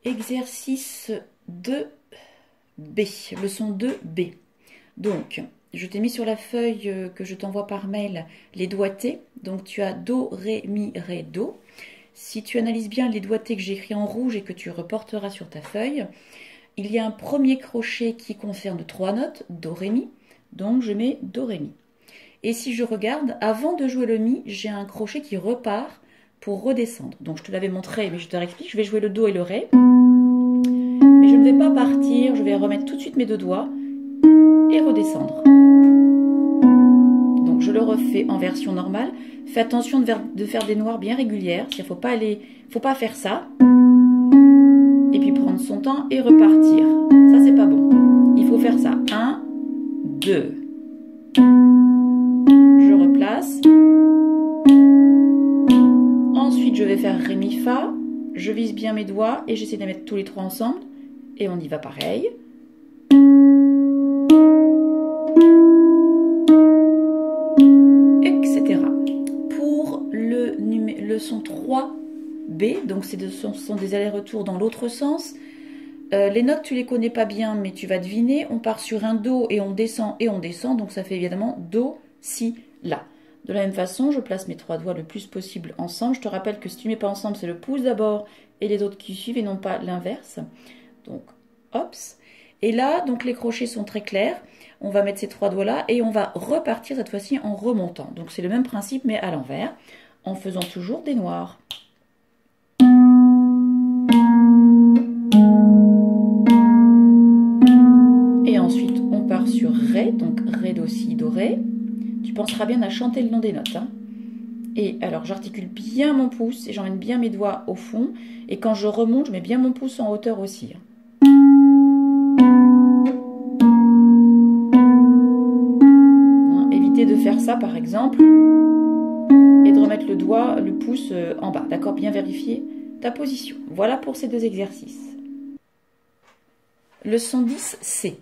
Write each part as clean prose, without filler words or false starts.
Exercice 2B, leçon 2B. Donc, je t'ai mis sur la feuille que je t'envoie par mail les doigtés. Donc, tu as Do, Ré, Mi, Ré, Do. Si tu analyses bien les doigtés que j'ai écrits en rouge et que tu reporteras sur ta feuille, il y a un premier crochet qui concerne 3 notes, Do, Ré, Mi. Donc, je mets Do, Ré, Mi. Et si je regarde, avant de jouer le Mi, j'ai un crochet qui repart pour redescendre. Donc, je te l'avais montré, mais je te réexplique. Je vais jouer le Do et le Ré. Mais je ne vais pas partir, je vais remettre tout de suite mes deux doigts et redescendre. Donc je le refais en version normale. Fais attention de faire des noirs bien régulières. Il ne faut pas faire ça. Et puis prendre son temps et repartir. Ça, c'est pas bon. Il faut faire ça. 1, 2. Je replace. Ensuite, je vais faire Ré, Mi, Fa. Je vise bien mes doigts et j'essaie de les mettre tous les trois ensemble. Et on y va pareil. Etc. Pour le son 3B, donc ce sont des allers-retours dans l'autre sens. Les notes, tu les connais pas bien, mais tu vas deviner. On part sur un Do et on descend, donc ça fait évidemment Do, Si, La. De la même façon, je place mes trois doigts le plus possible ensemble. Je te rappelle que si tu ne mets pas ensemble, c'est le pouce d'abord et les autres qui suivent et non pas l'inverse. Donc, hops. Et là, donc les crochets sont très clairs. On va mettre ces trois doigts là et on va repartir cette fois-ci en remontant. Donc c'est le même principe mais à l'envers, en faisant toujours des noirs. Et ensuite, on part sur Ré, donc Ré, Do, Si, Do, Ré. Tu penseras bien à chanter le nom des notes. Hein. Et alors, j'articule bien mon pouce et j'emmène bien mes doigts au fond. Et quand je remonte, je mets bien mon pouce en hauteur aussi. Évitez de faire ça, par exemple, et de remettre le pouce en bas. D'accord? Bien vérifier ta position. Voilà pour ces deux exercices. Leçon 10C.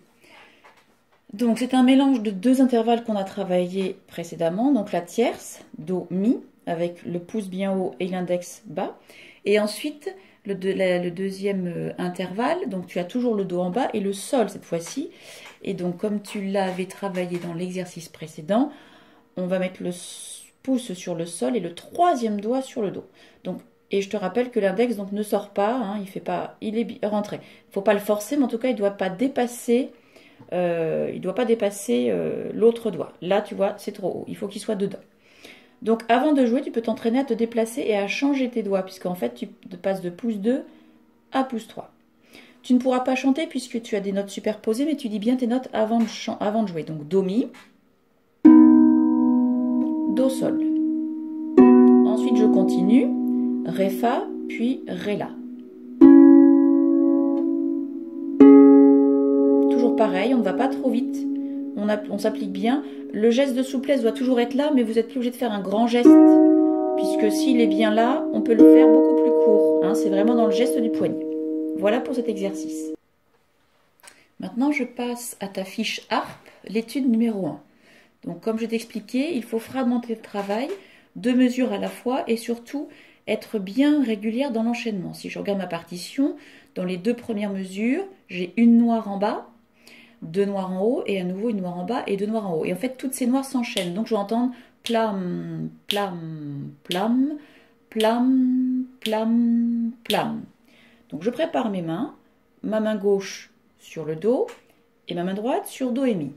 Donc, c'est un mélange de deux intervalles qu'on a travaillé précédemment. Donc, la tierce, Do, Mi, avec le pouce bien haut et l'index bas. Et ensuite, le deuxième intervalle, donc tu as toujours le Do en bas et le Sol cette fois-ci. Et donc, comme tu l'avais travaillé dans l'exercice précédent, on va mettre le pouce sur le Sol et le troisième doigt sur le Do. Donc, et je te rappelle que l'index donc ne sort pas, hein, il est rentré. Il ne faut pas le forcer, mais en tout cas, il ne doit pas dépasser... l'autre doigt. Là, tu vois, c'est trop haut. Il faut qu'il soit dedans. Donc, avant de jouer, tu peux t'entraîner à te déplacer et à changer tes doigts, puisqu'en fait, tu passes de pouce 2 à pouce 3. Tu ne pourras pas chanter puisque tu as des notes superposées, mais tu dis bien tes notes avant de jouer. Donc, Do, Mi, Do, Sol. Ensuite, je continue. Ré, Fa, puis Ré, La. Pareil, on ne va pas trop vite, on s'applique bien. Le geste de souplesse doit toujours être là, mais vous n'êtes plus obligé de faire un grand geste, puisque s'il est bien là, on peut le faire beaucoup plus court. Hein, c'est vraiment dans le geste du poignet. Voilà pour cet exercice. Maintenant, je passe à ta fiche harpe, l'étude numéro 1. Donc, comme je t'ai expliqué, il faut fragmenter le travail, 2 mesures à la fois, et surtout être bien régulière dans l'enchaînement. Si je regarde ma partition, dans les 2 premières mesures, j'ai une noire en bas, 2 noirs en haut et à nouveau une noire en bas et 2 noirs en haut. Et en fait, toutes ces noirs s'enchaînent. Donc, je vais entendre plam, plam, plam, plam, plam, plam. Donc, je prépare mes mains. Ma main gauche sur le Do et ma main droite sur Do et Mi.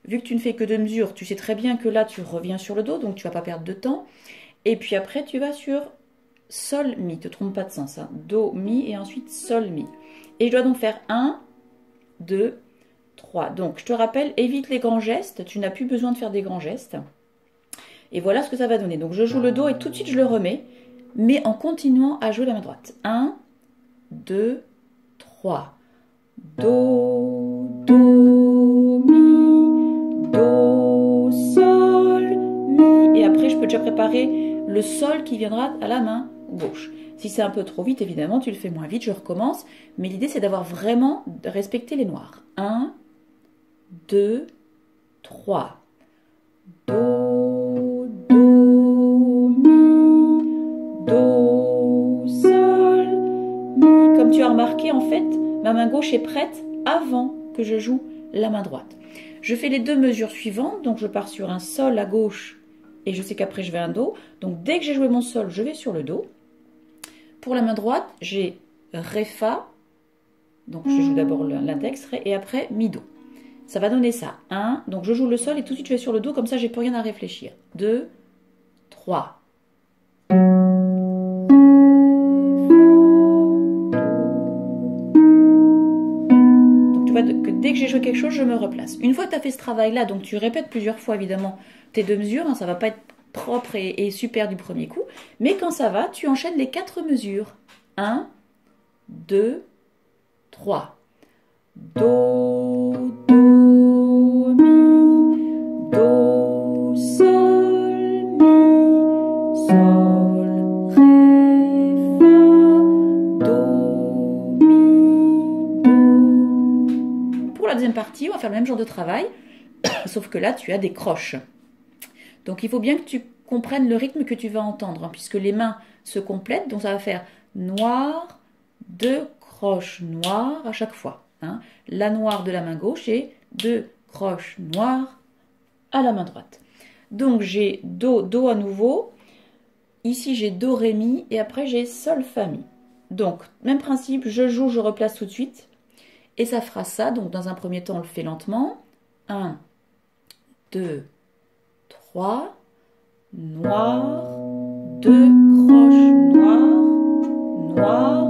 Vu que tu ne fais que 2 mesures, tu sais très bien que là, tu reviens sur le Do, donc tu ne vas pas perdre de temps. Et puis après, tu vas sur Sol, Mi. Ne te trompe pas de sens. Hein. Do, Mi et ensuite Sol, Mi. Et je dois donc faire 1, 2, 3. Donc, je te rappelle, évite les grands gestes. Tu n'as plus besoin de faire des grands gestes. Et voilà ce que ça va donner. Donc, je joue le Do et tout de suite, je le remets. Mais en continuant à jouer la main droite. 1, 2, 3. Do, Do, Mi, Do, Sol, Mi. Et après, je peux déjà préparer le Sol qui viendra à la main gauche. Si c'est un peu trop vite, évidemment, tu le fais moins vite, je recommence. Mais l'idée, c'est d'avoir vraiment respecté les noirs. 1, 2, 3. Do, Do, Mi, Do, Sol, Mi. comme tu as remarqué, en fait, ma main gauche est prête avant que je joue la main droite. Je fais les deux mesures suivantes, donc je pars sur un sol à gauche et je sais qu'après je vais un do. Donc dès que j'ai joué mon sol, je vais sur le do. Pour la main droite, j'ai ré fa, donc je joue d'abord l'index, ré, et après mi do. Ça va donner ça. 1, donc je joue le sol et tout de suite je vais sur le do, comme ça j'ai plus rien à réfléchir. 2, 3. Que dès que j'ai joué quelque chose, je me replace. Une fois que tu as fait ce travail-là, donc tu répètes plusieurs fois évidemment tes deux mesures, hein, ça ne va pas être propre et super du premier coup, mais quand ça va, tu enchaînes les 4 mesures. 1, 2, 3. Do, do, mi, do, sol, mi, sol, ré, fa, do, mi, do. Pour la deuxième partie, on va faire le même genre de travail, sauf que là, tu as des croches. Donc, il faut bien que tu comprennes le rythme que tu vas entendre, hein, puisque les mains se complètent. Donc, ça va faire noir, 2 croches noires à chaque fois. Hein. La noire de la main gauche et 2 croches noires à la main droite. Donc, j'ai do, do à nouveau. Ici, j'ai do, ré, mi. Et après, j'ai sol, fa, mi. Donc, même principe, je joue, je replace tout de suite. Et ça fera ça. Donc, dans un premier temps, on le fait lentement. 1, 2, 3, noir, 2 croches noires, noir,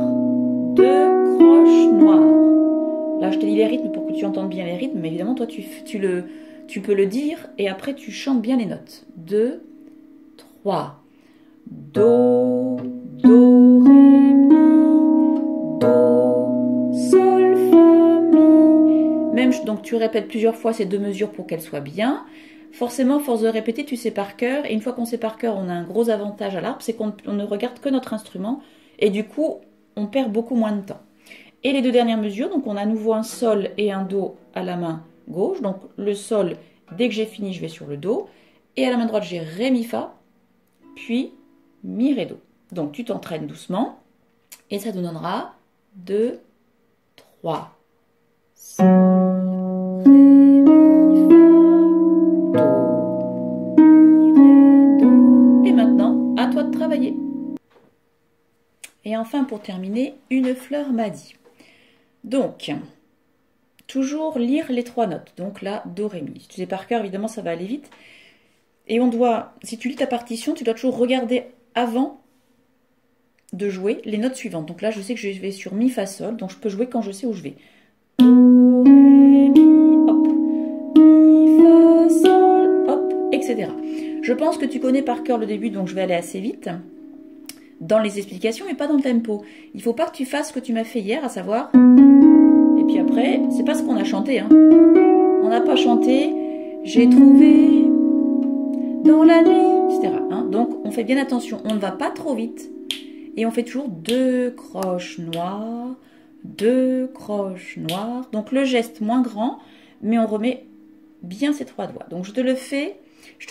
2 croches noires. Là, je te dis les rythmes pour que tu entendes bien les rythmes, mais évidemment, toi, tu peux le dire et après, tu chantes bien les notes. 2, 3, do, do, ré, mi, do, sol, fa, mi. Même, donc, tu répètes plusieurs fois ces deux mesures pour qu'elles soient bien. Forcément, force de répéter, tu sais par cœur. Et une fois qu'on sait par cœur, on a un gros avantage à l'harpe, c'est qu'on ne regarde que notre instrument. Et du coup, on perd beaucoup moins de temps. Et les deux dernières mesures, donc on a à nouveau un sol et un do à la main gauche. Donc le sol, dès que j'ai fini, je vais sur le do. Et à la main droite, j'ai ré, mi, fa, puis mi, ré, do. Donc tu t'entraînes doucement. Et ça te donnera 2, 3, sol, ré, mi, fa, do, mi, ré, do. Et maintenant, à toi de travailler. Et enfin, pour terminer, une fleur m'a dit. Donc, toujours lire les 3 notes. Donc là, do, ré, mi. Si tu sais par cœur, évidemment, ça va aller vite. Et on doit, si tu lis ta partition, tu dois toujours regarder avant de jouer les notes suivantes. Donc là, je sais que je vais sur mi, fa, sol. Donc je peux jouer quand je sais où je vais. Do, ré, mi, hop. Mi, fa, sol, hop, etc. Je pense que tu connais par cœur le début, donc je vais aller assez vite dans les explications, mais pas dans le tempo. Il ne faut pas que tu fasses ce que tu m'as fait hier, à savoir... Et puis après, c'est pas ce qu'on a chanté. Hein. On n'a pas chanté « J'ai trouvé dans la nuit », etc. Hein. Donc, on fait bien attention. On ne va pas trop vite. Et on fait toujours 2 croches noires, 2 croches noires. Donc, le geste moins grand, mais on remet bien ces 3 doigts. Donc, je te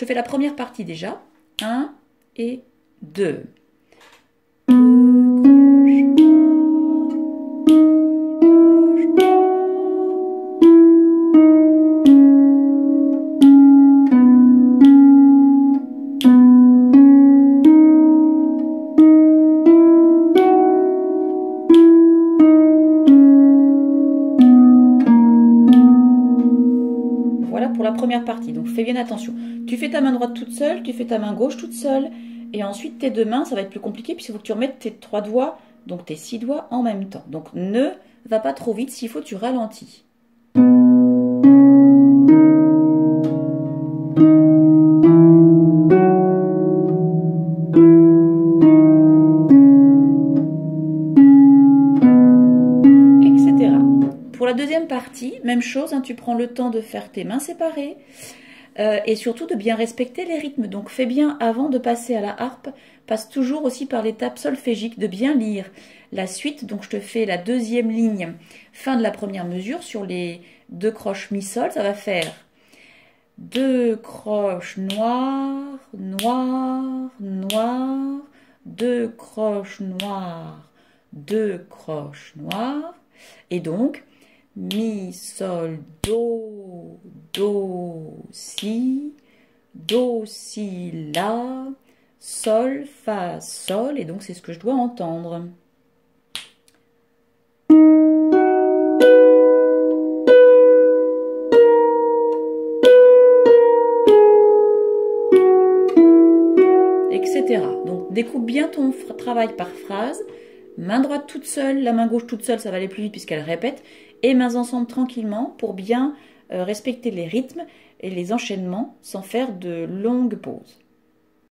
fais la première partie déjà. 1 et 2. Voilà pour la première partie, donc fais bien attention. Tu fais ta main droite toute seule, tu fais ta main gauche toute seule, et ensuite tes deux mains, ça va être plus compliqué, puisqu'il faut que tu remettes tes 3 doigts, donc tes 6 doigts en même temps. Donc ne va pas trop vite, s'il faut tu ralentis. Pour la deuxième partie, même chose, hein, tu prends le temps de faire tes mains séparées et surtout de bien respecter les rythmes. Donc fais bien avant de passer à la harpe, passe toujours aussi par l'étape solfégique, de bien lire la suite. Donc je te fais la deuxième ligne, fin de la première mesure sur les 2 croches mi-sol. Ça va faire 2 croches noires, noires, noires, 2 croches noires, 2 croches noires. Et donc, mi, sol, do, si, la, sol, fa, sol. Et donc, c'est ce que je dois entendre. Etc. Donc, découpe bien ton travail par phrase. Main droite toute seule, la main gauche toute seule, ça va aller plus vite puisqu'elle répète. Et mains ensemble tranquillement pour bien respecter les rythmes et les enchaînements sans faire de longues pauses.